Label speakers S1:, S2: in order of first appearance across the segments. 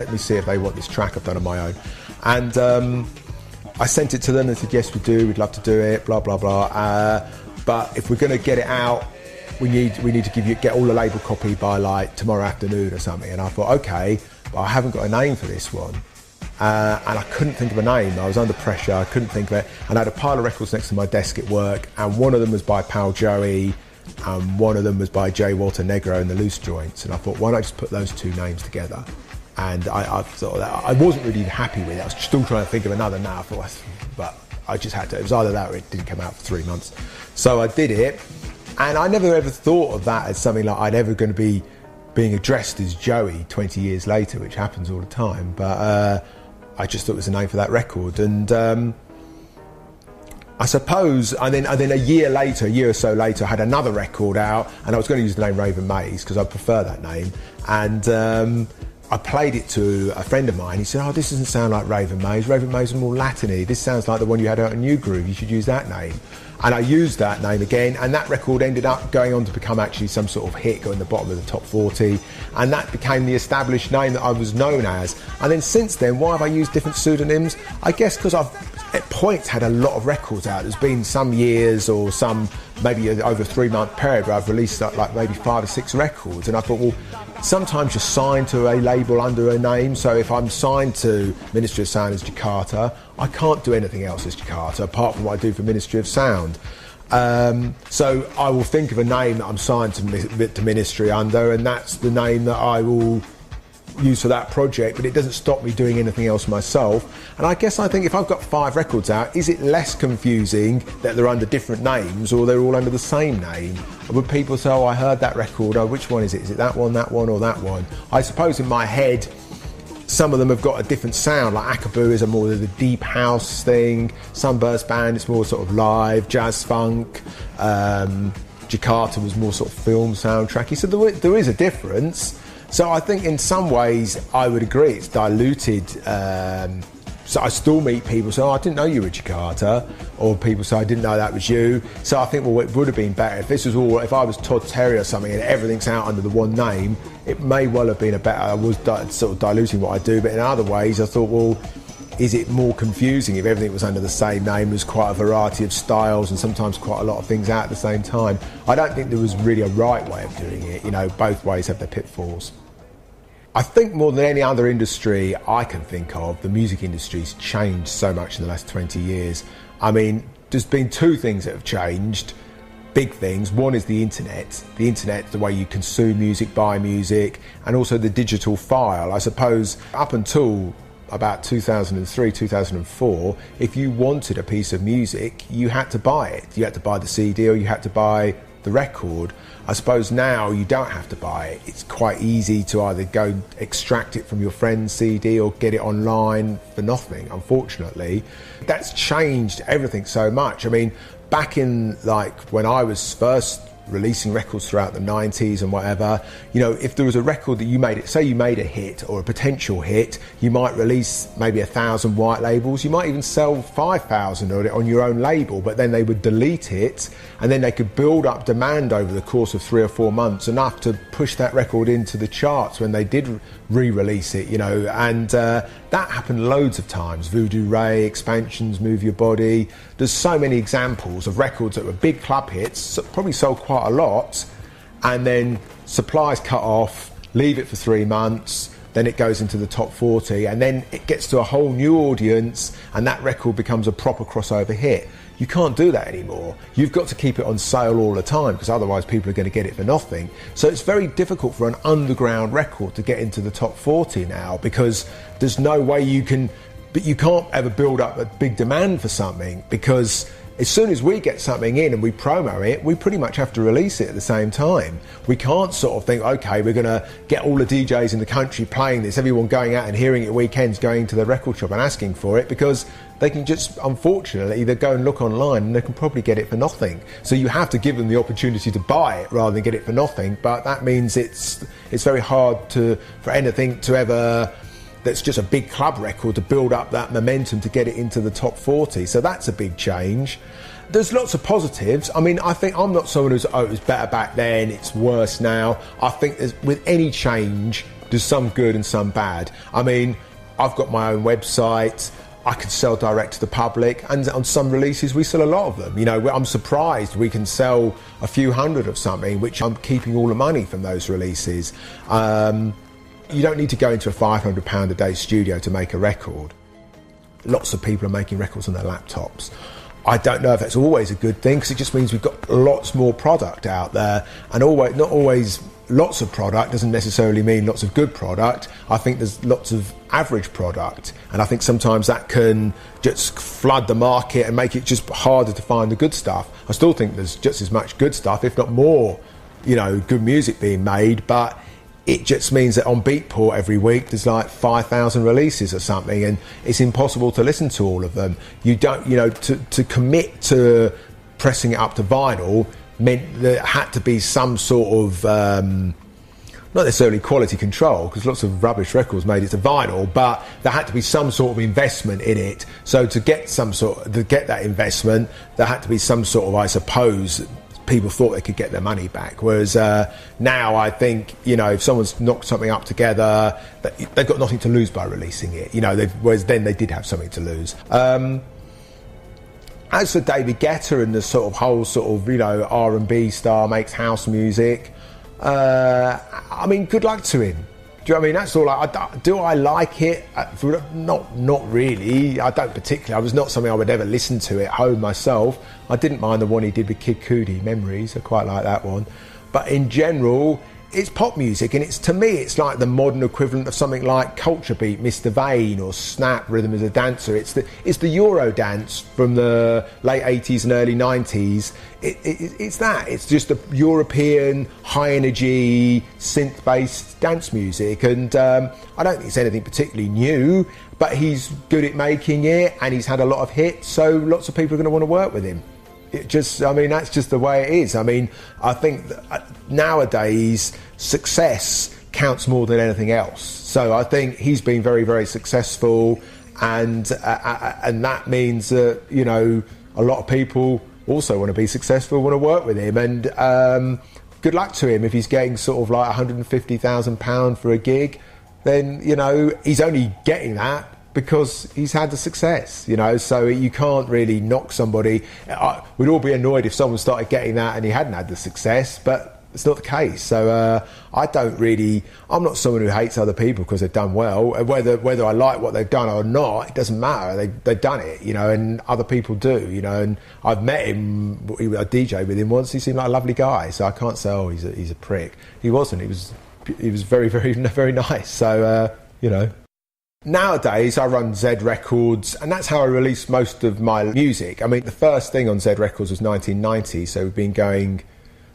S1: let me see if they want this track I've done on my own. And I sent it to them and said, yes, we do, we'd love to do it, blah, blah, blah. But if we're going to get it out, we need to get all the label copy by like tomorrow afternoon or something. And I thought, okay, but I haven't got a name for this one. And I couldn't think of a name. I was under pressure, I couldn't think of it. And I had a pile of records next to my desk at work, and one of them was by Pal Joey, and one of them was by J. Walter Negro and the Loose Joints. And I thought, why not just put those two names together? And I thought that I wasn't really happy with it. I was still trying to think of another now. But I just had to. It was either that or it didn't come out for 3 months. So I did it, and I never ever thought of that as something like I'd ever going to be being addressed as Joey 20 years later, which happens all the time. But I just thought it was a name for that record. And I suppose, and then a year or so later, I had another record out, and I was going to use the name Raven Maze because I prefer that name. And I played it to a friend of mine. He said, oh, this doesn't sound like Raven Maze. Raven Maze is more Latin-y. This sounds like the one you had out on New Groove. You should use that name. And I used that name again, and that record ended up going on to become actually some sort of hit, going to the bottom of the top 40, and that became the established name that I was known as. And then since then, why have I used different pseudonyms? I guess because I've at points had a lot of records out. There's been some years or some maybe over a 3-month period where I've released like maybe 5 or 6 records, and I thought, well, sometimes you're signed to a label under a name. So if I'm signed to Ministry of Sound as Jakarta, I can't do anything else as Jakarta apart from what I do for Ministry of Sound. So I will think of a name that I'm signed to Ministry under, and that's the name that I will use for that project, but it doesn't stop me doing anything else myself. And I guess I think if I've got 5 records out, is it less confusing that they're under different names or they're all under the same name? Or would people say, oh, I heard that record, oh, which one is it? Is it that one, or that one? I suppose in my head, some of them have got a different sound, like Akaboo is a more of the deep house thing, Sunburst Band is more sort of live, jazz funk, Jakarta was more sort of film soundtracky, so there is a difference. So I think in some ways I would agree it's diluted. So I still meet people say, oh, I didn't know you were Jakarta, or people say, I didn't know that was you. So I think, well, it would have been better if I was Todd Terry or something and everything's out under the one name, it may well have been I was sort of diluting what I do, but in other ways I thought, well, is it more confusing if everything was under the same name? There's quite a variety of styles and sometimes quite a lot of things out at the same time. I don't think there was really a right way of doing it. You know, both ways have their pitfalls. I think more than any other industry I can think of, the music industry's changed so much in the last 20 years. I mean, there's been 2 things that have changed, big things. One is the internet, the way you consume music, buy music, and also the digital file. I suppose up until about 2003, 2004, if you wanted a piece of music, you had to buy it. You had to buy the CD or you had to buy the record. I suppose now you don't have to buy it. It's quite easy to either go extract it from your friend's CD or get it online for nothing, unfortunately. That's changed everything so much. I mean, back in like when I was first releasing records throughout the 90s and whatever, you know, if there was a record that you made, say you made a hit or a potential hit, you might release maybe 1,000 white labels, you might even sell 5,000 on your own label, but then they would delete it and then they could build up demand over the course of 3 or 4 months, enough to push that record into the charts when they did re-release it, you know, and that happened loads of times. Voodoo Ray, Expansions, Move Your Body. There's so many examples of records that were big club hits, probably sold quite a lot, and then supplies cut off, leave it for 3 months, then it goes into the top 40, and then it gets to a whole new audience, and that record becomes a proper crossover hit. You can't do that anymore. You've got to keep it on sale all the time, because otherwise people are going to get it for nothing. So it's very difficult for an underground record to get into the top 40 now, because there's no way you can't ever build up a big demand for something, because as soon as we get something in and we promo it, we pretty much have to release it at the same time. We can't sort of think, okay, we're going to get all the DJs in the country playing this, everyone going out and hearing it weekends, going to the record shop and asking for it, because they can just, unfortunately, either go and look online and they can probably get it for nothing. So you have to give them the opportunity to buy it rather than get it for nothing, but that means it's very hard for anything to ever, that's just a big club record, to build up that momentum to get it into the top 40. So that's a big change. There's lots of positives. I mean, I think I'm not someone who's, oh, it was better back then, it's worse now. I think with any change, There's some good and some bad. I mean, I've got my own website. I can sell direct to the public, and on some releases we sell a lot of them. You know, I'm surprised we can sell a few hundred of something, which I'm keeping all the money from those releases. You don't need to go into a £500 a day studio to make a record. Lots of people are making records on their laptops. I don't know if that's always a good thing, because it just means we've got lots more product out there, and not always lots of product doesn't necessarily mean lots of good product. I think there's lots of average product, and I think sometimes that can just flood the market and make it just harder to find the good stuff. I still think there's just as much good stuff, if not more, you know, good music being made, but it just means that on Beatport every week there's like 5,000 releases or something, and it's impossible to listen to all of them. You don't, you know, to commit to pressing it up to vinyl meant there had to be some sort of not necessarily quality control, because lots of rubbish records made it to vinyl, but there had to be some sort of investment in it. So to get that investment, there had to be some sort of, I suppose, people thought they could get their money back. Whereas now I think, you know, if someone's knocked something up together, they've got nothing to lose by releasing it. You know, whereas then they did have something to lose. As for David Guetta and the sort of whole sort of, you know, R&B star makes house music, I mean, good luck to him. Do you know what I mean? That's all. Do I like it? Not really. I don't particularly. It was not something I would ever listen to at home myself. I didn't mind the one he did with Kid Cudi, Memories. I quite like that one. But in general, it's pop music, and to me it's like the modern equivalent of something like Culture Beat, Mr. Vane, or Snap, Rhythm as a Dancer. It's the Euro dance from the late 80s and early 90s. It's that. It's just the European high energy synth based dance music, and I don't think it's anything particularly new, but he's good at making it, and he's had a lot of hits, so lots of people are going to want to work with him. I mean, that's just the way it is. I mean, I think that nowadays success counts more than anything else. So I think he's been very, very successful, and that means that, you know, a lot of people also want to be successful, want to work with him, and good luck to him. If he's getting sort of like £150,000 for a gig, then, you know, he's only getting that because he's had the success, you know, so you can't really knock somebody. We'd all be annoyed if someone started getting that and he hadn't had the success, but it's not the case. So I'm not someone who hates other people because they've done well. Whether I like what they've done or not, it doesn't matter. They've done it, you know, and other people do, you know, and I've met him, I DJed with him once, he seemed like a lovely guy, so I can't say, oh, he's a prick. He wasn't, he was very, very, very nice, so, you know. Nowadays, I run Z Records, and that's how I release most of my music. I mean, the first thing on Z Records was 1990, so we've been going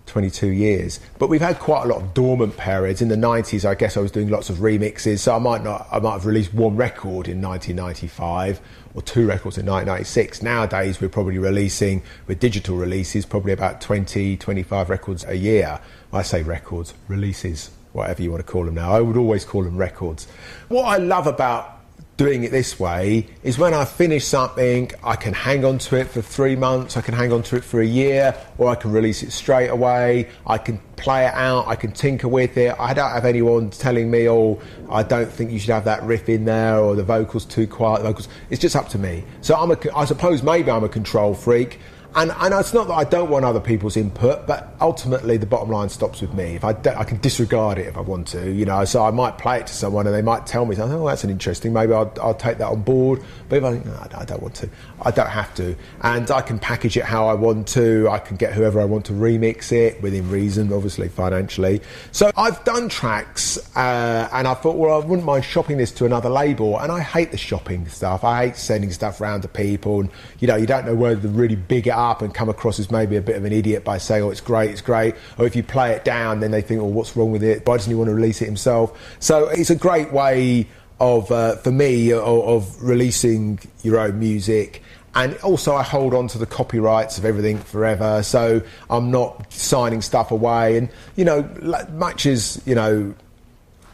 S1: 22 years. But we've had quite a lot of dormant periods. In the 90s, I guess I was doing lots of remixes, so I might have released one record in 1995 or two records in 1996. Nowadays, we're probably releasing, with digital releases, probably about 20, 25 records a year. I say records, releases, whatever you want to call them now. I would always call them records. What I love about doing it this way is when I finish something, I can hang on to it for 3 months, I can hang on to it for a year, or I can release it straight away. I can play it out, I can tinker with it. I don't have anyone telling me, oh, I don't think you should have that riff in there, or the vocal's too quiet. The vocals. It's just up to me. So I suppose maybe I'm a control freak. And it's not that I don't want other people's input, but ultimately the bottom line stops with me. If I can disregard it if I want to, you know. So I might play it to someone and they might tell me, oh, that's an interesting, maybe I'll take that on board. But if I think, no, I don't want to, I don't have to. And I can package it how I want to. I can get whoever I want to remix it, within reason, obviously financially. So I've done tracks and I thought, well, I wouldn't mind shopping this to another label. And I hate the shopping stuff. I hate sending stuff around to people. And, you know, you don't know whether to really big it up and come across as maybe a bit of an idiot by saying, oh, it's great, or if you play it down then they think, oh, what's wrong with it, why doesn't he want to release it himself? So it's a great way of for me of releasing your own music. And also I hold on to the copyrights of everything forever, so I'm not signing stuff away. And, you know, much as, you know,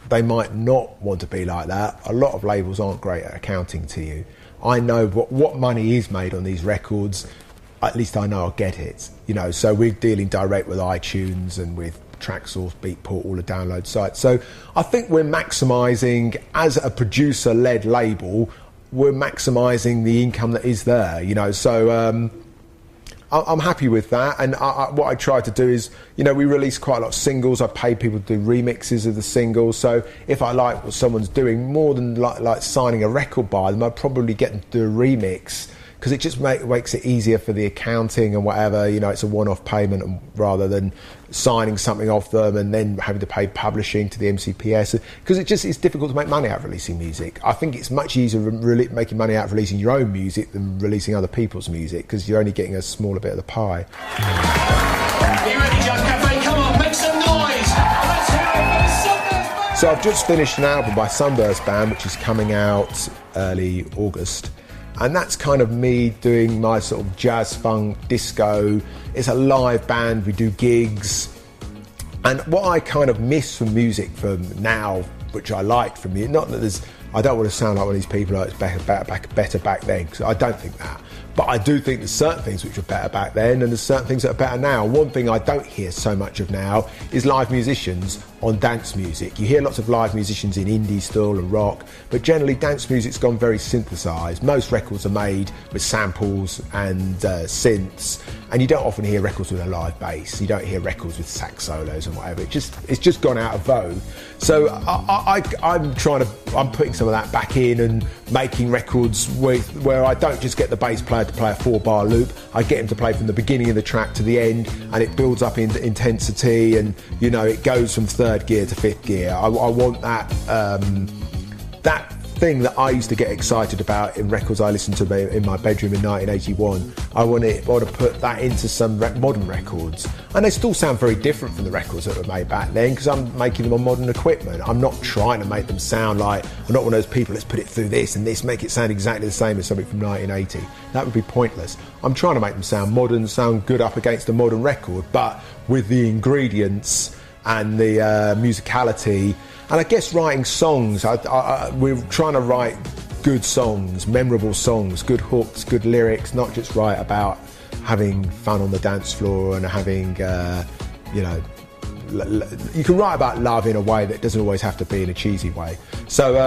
S1: they might not want to be like that, a lot of labels aren't great at accounting to you. I know what money is made on these records. At least I know I'll get it, you know. So we're dealing direct with iTunes and with Tracksource, Beatport, all the download sites. So I think we're maximising, as a producer-led label, we're maximising the income that is there, you know. So I'm happy with that. And what I try to do is, you know, we release quite a lot of singles. I pay people to do remixes of the singles. So if I like what someone's doing, more than like signing a record by them, I'd probably get them to do a remix, because it just makes it easier for the accounting and whatever. You know, it's a one-off payment rather than signing something off them and then having to pay publishing to the MCPS, because it's difficult to make money out of releasing music. I think it's much easier making money out of releasing your own music than releasing other people's music, because you're only getting a smaller bit of the pie.
S2: Are you ready, Jazz Cafe? Come on, make some noise! Let's hear it for Sunburst!
S1: So I've just finished an album by Sunburst Band, which is coming out early August. And that's kind of me doing my sort of jazz, funk, disco. It's a live band, we do gigs. And what I kind of miss from music from now, which I liked from you, not that there's, I don't want to sound like one of these people like it's better back then, because I don't think that. But I do think there's certain things which were better back then, and there's certain things that are better now. One thing I don't hear so much of now is live musicians on dance music. You hear lots of live musicians in indie still and rock, but generally dance music's gone very synthesised. Most records are made with samples and synths, and you don't often hear records with a live bass. You don't hear records with sax solos and whatever. It's just gone out of vogue. So I'm putting some of that back in and making records where I don't just get the bass player to play a 4-bar loop. I get him to play from the beginning of the track to the end, and it builds up in intensity, and you know, it goes from 3rd gear to 5th gear. I want that that thing that I used to get excited about in records I listened to in my bedroom in 1981. I want to put that into some modern records, and they still sound very different from the records that were made back then, because I'm making them on modern equipment. I'm not trying to make them sound like, I'm not one of those people, let's put it through this and this, make it sound exactly the same as something from 1980. That would be pointless. I'm trying to make them sound modern, sound good up against a modern record, but with the ingredients and the musicality. And I guess writing songs, we're trying to write good songs, memorable songs, good hooks, good lyrics, not just write about having fun on the dance floor and having, you know, you can write about love in a way that doesn't always have to be in a cheesy way. So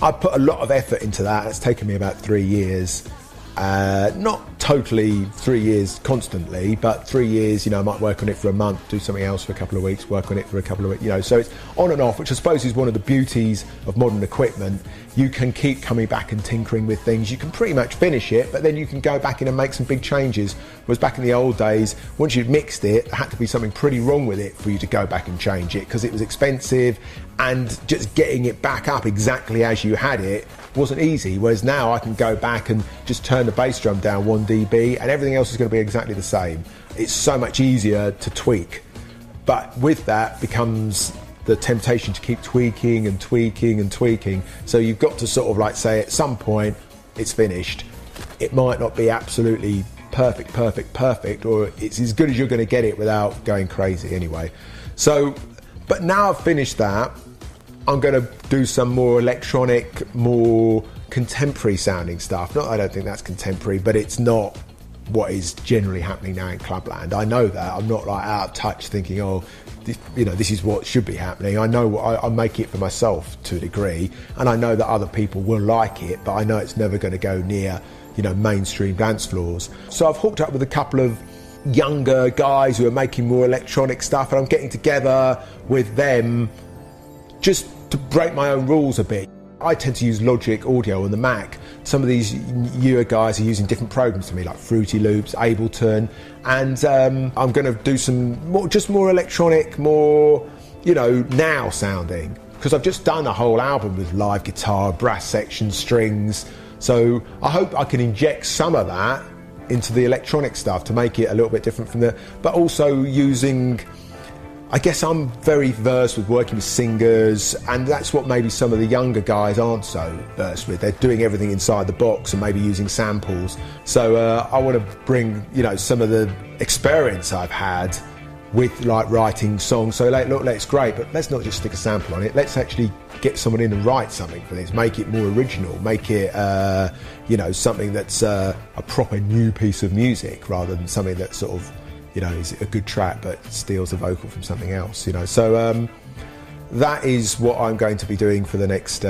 S1: I put a lot of effort into that. It's taken me about 3 years. Not totally 3 years constantly, but 3 years, you know, I might work on it for a month, do something else for a couple of weeks, work on it for a couple of weeks, you know, so it's on and off, which I suppose is one of the beauties of modern equipment. You can keep coming back and tinkering with things. You can pretty much finish it, but then you can go back in and make some big changes. Whereas back in the old days, once you'd mixed it, there had to be something pretty wrong with it for you to go back and change it, because it was expensive, and just getting it back up exactly as you had it wasn't easy. Whereas now I can go back and just turn the bass drum down 1 dB and everything else is going to be exactly the same. It's so much easier to tweak, but with that becomes the temptation to keep tweaking and tweaking and tweaking. So you've got to sort of like say at some point it's finished. It might not be absolutely perfect, or it's as good as you're going to get it without going crazy anyway. So, but now I've finished that, I'm going to do some more electronic, more contemporary sounding stuff. Not, I don't think that's contemporary, but it's not what is generally happening now in clubland. I know that. I'm not like out of touch thinking, oh, this, you know, this is what should be happening. I know I make it for myself to a degree, and I know that other people will like it, but I know it's never going to go near, you know, mainstream dance floors. So I've hooked up with a couple of younger guys who are making more electronic stuff, and I'm getting together with them just to break my own rules a bit. I tend to use Logic Audio on the Mac. Some of these newer guys are using different programs to me, like Fruity Loops, Ableton, and I'm going to do some more electronic, more, you know, now sounding, because I've just done a whole album with live guitar, brass section, strings. So I hope I can inject some of that into the electronic stuff to make it a little bit different from but also using, I guess I'm very versed with working with singers, and that's what maybe some of the younger guys aren't so versed with. They're doing everything inside the box and maybe using samples. So I want to bring, you know, some of the experience I've had with like writing songs. So like, look, it's great, but let's not just stick a sample on it. Let's actually get someone in and write something for this, make it more original, make it, you know, something that's a proper new piece of music rather than something that's sort of, you know, is a good track but steals a vocal from something else, you know. So that is what I'm going to be doing for the next